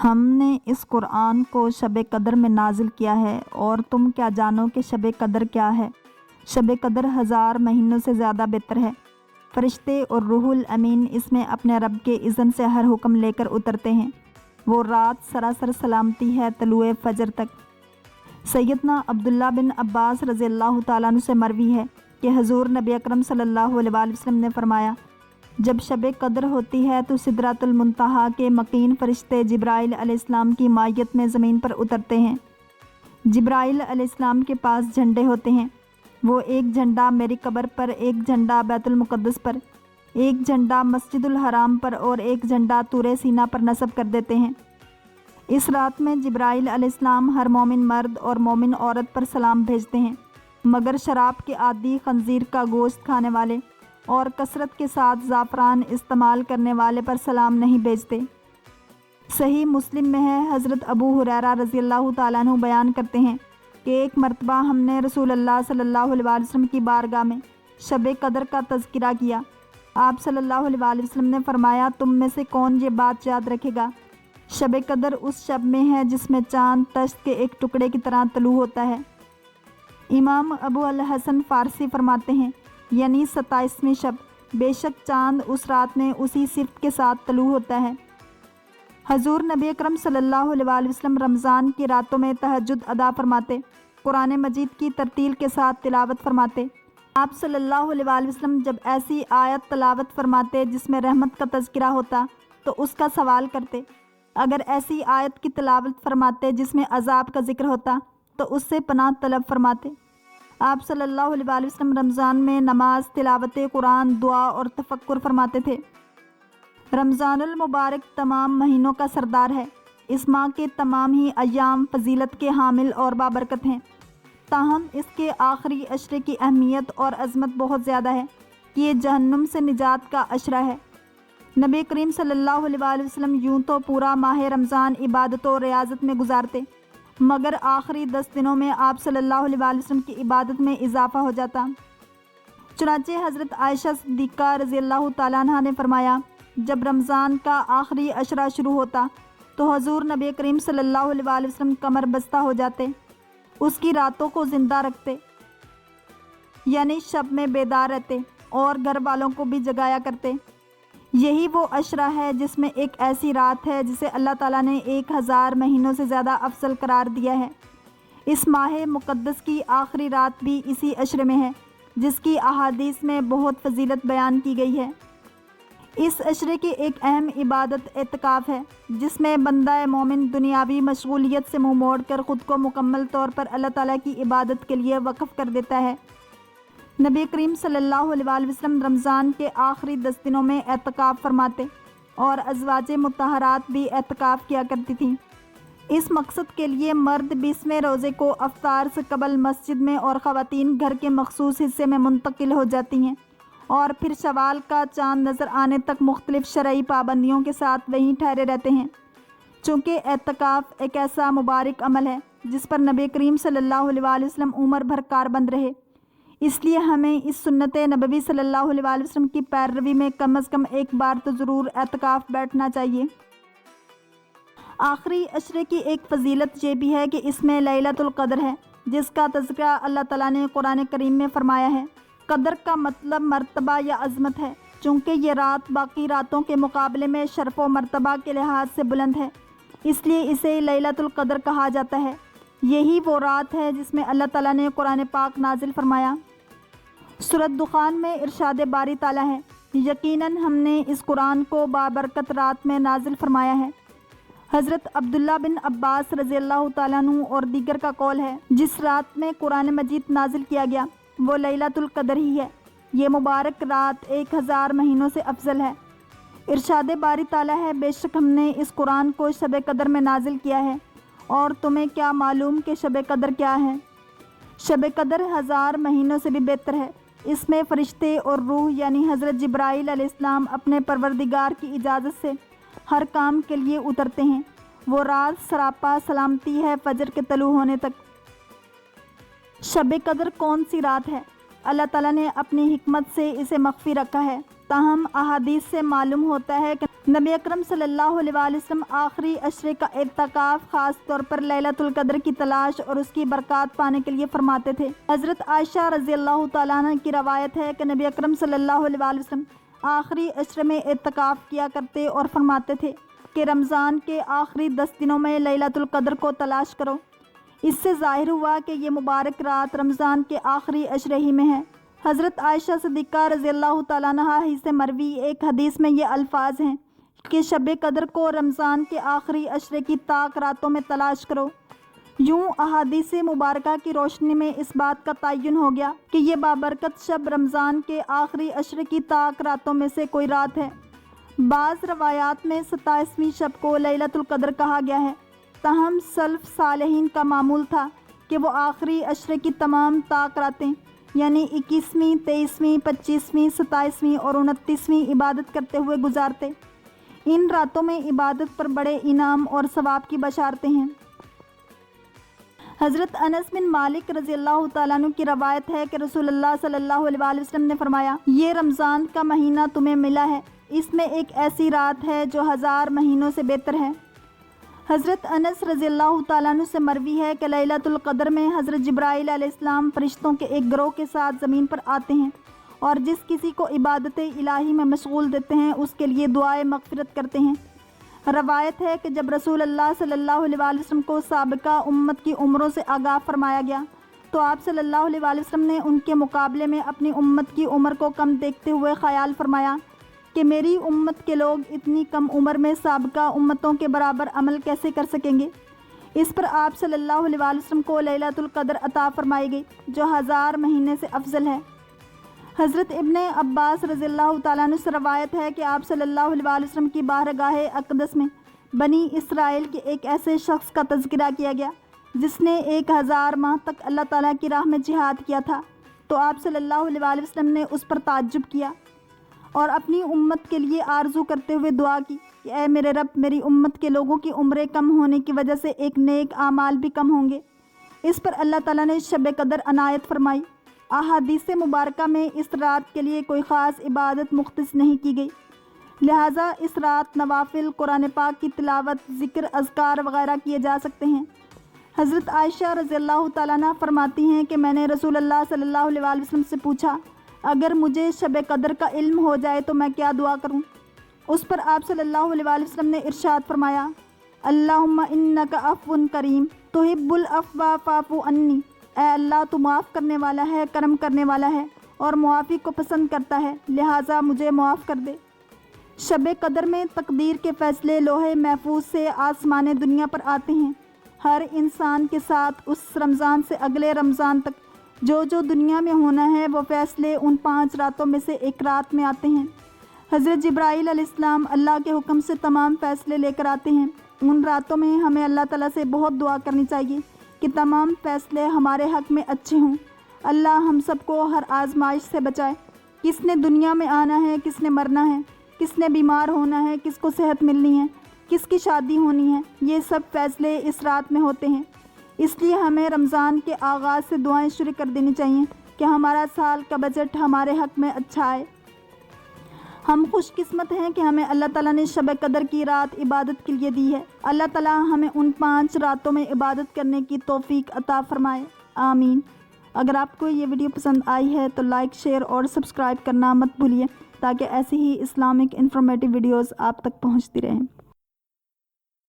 ہم نے اس قرآن کو شب قدر میں نازل کیا ہے، اور تم کیا جانو کہ شب قدر کیا ہے؟ شب قدر 1000 مہینوں سے زیادہ بہتر ہے۔ فرشتے اور روح الامین اس میں اپنے رب کے اذن سے ہر حکم لے کر اترتے ہیں۔ وہ رات سراسر سلامتی ہے طلوع فجر تک۔ سیدنا عبداللہ بن عباس رضی اللہ تعالیٰ عنہ سے مروی ہے کہ حضور نبی اکرم صلی اللہ علیہ وآلہ وسلم نے فرمایا، جب شب قدر ہوتی ہے تو سدرۃ المنتہا کے مکین فرشتے جبرائیل علیہ السلام کی مائیت میں زمین پر اترتے ہیں۔ جبرائیل علیہ السلام کے پاس جھنڈے ہوتے ہیں۔ وہ ایک جھنڈا میری قبر پر، ایک جھنڈا بیت المقدس پر، ایک جھنڈا مسجد الحرام پر اور ایک جھنڈا طور سینا پر نصب کر دیتے ہیں۔ اس رات میں جبرائیل علیہ السلام ہر مومن مرد اور مومن عورت پر سلام بھیجتے ہیں، مگر شراب کے عادی، خنزیر کا گوشت کھانے والے اور کثرت کے ساتھ زعفران استعمال کرنے والے پر سلام نہیں بھیجتے۔ صحیح مسلم میں ہے، حضرت ابو ہریرہ رضی اللہ تعالیٰ عنہ بیان کرتے ہیں کہ ایک مرتبہ ہم نے رسول اللہ صلی اللہ علیہ وآلہ وسلم کی بارگاہ میں شب قدر کا تذکرہ کیا۔ آپ صلی اللہ علیہ وآلہ وسلم نے فرمایا، تم میں سے کون یہ بات یاد رکھے گا؟ شب قدر اس شب میں ہے جس میں چاند تشت کے ایک ٹکڑے کی طرح طلوع ہوتا ہے۔ امام ابو الحسن فارسی فرماتے ہیں، یعنی 27ویں شب، بے شک چاند اس رات میں اسی صفت کے ساتھ طلوع ہوتا ہے۔ حضور نبی اکرم صلی اللہ علیہ وآلہ وسلم رمضان کی راتوں میں تہجد ادا فرماتے، قرآن مجید کی ترتیل کے ساتھ تلاوت فرماتے۔ آپ صلی اللہ علیہ وآلہ وسلم جب ایسی آیت تلاوت فرماتے جس میں رحمت کا تذکرہ ہوتا تو اس کا سوال کرتے، اگر ایسی آیت کی تلاوت فرماتے جس میں عذاب کا ذکر ہوتا تو اس سے پناہ طلب فرماتے۔ آپ صلی اللہ علیہ وآلہ وسلم رمضان میں نماز، تلاوت قرآن، دعا اور تفکر فرماتے تھے۔ رمضان المبارک تمام مہینوں کا سردار ہے۔ اس ماہ کے تمام ہی ایام فضیلت کے حامل اور بابرکت ہیں، تاہم اس کے آخری عشرے کی اہمیت اور عظمت بہت زیادہ ہے کہ یہ جہنم سے نجات کا عشرہ ہے۔ نبی کریم صلی اللہ علیہ وآلہ وسلم یوں تو پورا ماہ رمضان عبادت و ریاضت میں گزارتے، مگر آخری 10 دنوں میں آپ صلی اللہ علیہ وآلہ وسلم کی عبادت میں اضافہ ہو جاتا۔ چنانچہ حضرت عائشہ صدیقہ رضی اللہ تعالیٰ عنہ نے فرمایا، جب رمضان کا آخری عشرہ شروع ہوتا تو حضور نبی کریم صلی اللہ علیہ وآلہ وسلم کمر بستہ ہو جاتے، اس کی راتوں کو زندہ رکھتے، یعنی شب میں بیدار رہتے اور گھر والوں کو بھی جگایا کرتے۔ یہی وہ عشرہ ہے جس میں ایک ایسی رات ہے جسے اللہ تعالیٰ نے 1000 مہینوں سے زیادہ افضل قرار دیا ہے۔ اس ماہ مقدس کی آخری رات بھی اسی عشرے میں ہے، جس کی احادیث میں بہت فضیلت بیان کی گئی ہے۔ اس عشرے کی ایک اہم عبادت اعتکاف ہے، جس میں بندہ مومن دنیاوی مشغولیت سے منہ موڑ کر خود کو مکمل طور پر اللہ تعالیٰ کی عبادت کے لیے وقف کر دیتا ہے۔ نبی کریم صلی اللہ علیہ وآلہ وسلم رمضان کے آخری 10 دنوں میں اعتکاف فرماتے اور ازواج مطہرات بھی اعتکاف کیا کرتی تھیں۔ اس مقصد کے لیے مرد 20ویں روزے کو افطار سے قبل مسجد میں اور خواتین گھر کے مخصوص حصے میں منتقل ہو جاتی ہیں، اور پھر شوال کا چاند نظر آنے تک مختلف شرعی پابندیوں کے ساتھ وہیں ٹھہرے رہتے ہیں۔ چونکہ اعتکاف ایک ایسا مبارک عمل ہے جس پر نبی کریم صلی اللہ علیہ وآلہ وسلم عمر بھر کاربند رہے، اس لیے ہمیں اس سنت نبوی صلی اللہ علیہ وآلہ وسلم کی پیروی میں کم از کم ایک بار تو ضرور اعتکاف بیٹھنا چاہیے۔ آخری عشرے کی ایک فضیلت یہ بھی ہے کہ اس میں لیلۃ القدر ہے، جس کا تذکرہ اللہ تعالیٰ نے قرآن کریم میں فرمایا ہے۔ قدر کا مطلب مرتبہ یا عظمت ہے، چونکہ یہ رات باقی راتوں کے مقابلے میں شرف و مرتبہ کے لحاظ سے بلند ہے، اس لیے اسے لیلۃ القدر کہا جاتا ہے۔ یہی وہ رات ہے جس میں اللہ تعالیٰ نے قرآن پاک نازل فرمایا۔ سورۃ دخان میں ارشاد باری تعالیٰ ہے، یقیناً ہم نے اس قرآن کو بابرکت رات میں نازل فرمایا ہے۔ حضرت عبداللہ بن عباس رضی اللہ تعالیٰ عنہ اور دیگر کا قول ہے، جس رات میں قرآن مجید نازل کیا گیا وہ لیلۃ القدر ہی ہے۔ یہ مبارک رات 1000 مہینوں سے افضل ہے۔ ارشاد باری تعالیٰ ہے، بے شک ہم نے اس قرآن کو شب قدر میں نازل کیا ہے، اور تمہیں کیا معلوم کہ شب قدر کیا ہے؟ شب قدر 1000 مہینوں سے بھی بہتر ہے۔ اس میں فرشتے اور روح یعنی حضرت جبرائیل علیہ السلام اپنے پروردگار کی اجازت سے ہر کام کے لیے اترتے ہیں۔ وہ رات سراپا سلامتی ہے فجر کے طلوع ہونے تک۔ شب قدر کون سی رات ہے؟ اللہ تعالیٰ نے اپنی حکمت سے اسے مخفی رکھا ہے، تاہم احادیث سے معلوم ہوتا ہے کہ نبی اکرم صلی اللہ علیہ وسلم آخری عشرے کا اعتکاف خاص طور پر لیلۃ القدر کی تلاش اور اس کی برکات پانے کے لیے فرماتے تھے۔ حضرت عائشہ رضی اللہ تعالیٰ عنہ کی روایت ہے کہ نبی اکرم صلی اللہ علیہ وسلم آخری عشرے میں اعتکاف کیا کرتے اور فرماتے تھے کہ رمضان کے آخری 10 دنوں میں لیلۃ القدر کو تلاش کرو۔ اس سے ظاہر ہوا کہ یہ مبارک رات رمضان کے آخری عشرے ہی میں ہے۔ حضرت عائشہ صدیقہ رضی اللہ تعالیٰ عنہا ہی سے مروی ایک حدیث میں یہ الفاظ ہیں کہ شب قدر کو رمضان کے آخری عشرے کی طاق راتوں میں تلاش کرو۔ یوں احادیث مبارکہ کی روشنی میں اس بات کا تعین ہو گیا کہ یہ بابرکت شب رمضان کے آخری عشرے کی طاق راتوں میں سے کوئی رات ہے۔ بعض روایات میں 27ویں شب کو لیلۃ القدر کہا گیا ہے، تاہم سلف صالحین کا معمول تھا کہ وہ آخری عشرے کی تمام طاق راتیں یعنی 21ویں، 23ویں، 25ویں، 27ویں اور 29ویں عبادت کرتے ہوئے گزارتے۔ ان راتوں میں عبادت پر بڑے انعام اور ثواب کی بشارتیں ہیں۔ حضرت انس بن مالک رضی اللہ تعالیٰ عنہ کی روایت ہے کہ رسول اللہ صلی اللہ علیہ وسلم نے فرمایا، یہ رمضان کا مہینہ تمہیں ملا ہے، اس میں ایک ایسی رات ہے جو 1000 مہینوں سے بہتر ہے۔ حضرت انس رضی اللہ تعالیٰ عنہ سے مروی ہے کہ لیلۃ القدر میں حضرت جبرائیل علیہ السلام فرشتوں کے ایک گروہ کے ساتھ زمین پر آتے ہیں اور جس کسی کو عبادت الہی میں مشغول دیتے ہیں اس کے لیے دعائے مغفرت کرتے ہیں۔ روایت ہے کہ جب رسول اللہ صلی اللہ علیہ وسلم کو سابقہ امت کی عمروں سے آگاہ فرمایا گیا تو آپ صلی اللہ علیہ وسلم نے ان کے مقابلے میں اپنی امت کی عمر کو کم دیکھتے ہوئے خیال فرمایا کہ میری امت کے لوگ اتنی کم عمر میں سابقہ امتوں کے برابر عمل کیسے کر سکیں گے۔ اس پر آپ صلی اللہ علیہ وسلم کو لیلۃ القدر عطا فرمائی گئی جو 1000 مہینے سے افضل ہے۔ حضرت ابن عباس رضی اللہ تعالیٰ عنہ سے روایت ہے کہ آپ صلی اللہ علیہ وسلم کی بارگاہ اقدس میں بنی اسرائیل کے ایک ایسے شخص کا تذکرہ کیا گیا جس نے 1000 ماہ تک اللہ تعالیٰ کی راہ میں جہاد کیا تھا، تو آپ صلی اللہ علیہ وسلم نے اس پر تعجب کیا اور اپنی امت کے لیے آرزو کرتے ہوئے دعا کی کہ اے میرے رب، میری امت کے لوگوں کی عمریں کم ہونے کی وجہ سے ایک نیک اعمال بھی کم ہوں گے۔ اس پر اللہ تعالیٰ نے شب قدر عنایت فرمائی۔ احادیث مبارکہ میں اس رات کے لیے کوئی خاص عبادت مختص نہیں کی گئی، لہٰذا اس رات نوافل، قرآن پاک کی تلاوت، ذکر، اذکار وغیرہ کیے جا سکتے ہیں۔ حضرت عائشہ رضی اللہ تعالیٰ عنہ فرماتی ہیں کہ میں نے رسول اللہ صلی اللہ علیہ وسلم سے پوچھا، اگر مجھے شب قدر کا علم ہو جائے تو میں کیا دعا کروں؟ اس پر آپ صلی اللہ علیہ وسلم نے ارشاد فرمایا، اللہم انک عفو کریم تحب العفو فاعف عنی، اے اللہ تو معاف کرنے والا ہے، کرم کرنے والا ہے اور معافی کو پسند کرتا ہے، لہٰذا مجھے معاف کر دے۔ شب قدر میں تقدیر کے فیصلے لوح محفوظ سے آسمان دنیا پر آتے ہیں۔ ہر انسان کے ساتھ اس رمضان سے اگلے رمضان تک جو دنیا میں ہونا ہے وہ فیصلے ان 5 راتوں میں سے ایک رات میں آتے ہیں۔ حضرت جبرائیل علیہ السلام اللہ کے حکم سے تمام فیصلے لے کر آتے ہیں۔ ان راتوں میں ہمیں اللہ تعالیٰ سے بہت دعا کرنی چاہیے کہ تمام فیصلے ہمارے حق میں اچھے ہوں۔ اللہ ہم سب کو ہر آزمائش سے بچائے۔ کس نے دنیا میں آنا ہے، کس نے مرنا ہے، کس نے بیمار ہونا ہے، کس کو صحت ملنی ہے، کس کی شادی ہونی ہے، یہ سب فیصلے اس رات میں ہوتے ہیں۔ اس لیے ہمیں رمضان کے آغاز سے دعائیں شروع کر دینی چاہیے کہ ہمارا سال کا بجٹ ہمارے حق میں اچھا آئے۔ ہم خوش قسمت ہیں کہ ہمیں اللہ تعالیٰ نے شب قدر کی رات عبادت کے لیے دی ہے۔ اللہ تعالیٰ ہمیں ان 5 راتوں میں عبادت کرنے کی توفیق عطا فرمائے، آمین۔ اگر آپ کو یہ ویڈیو پسند آئی ہے تو لائک، شیئر اور سبسکرائب کرنا مت بھولیے تاکہ ایسی ہی اسلامک انفارمیٹیو ویڈیوز آپ تک پہنچتی رہیں۔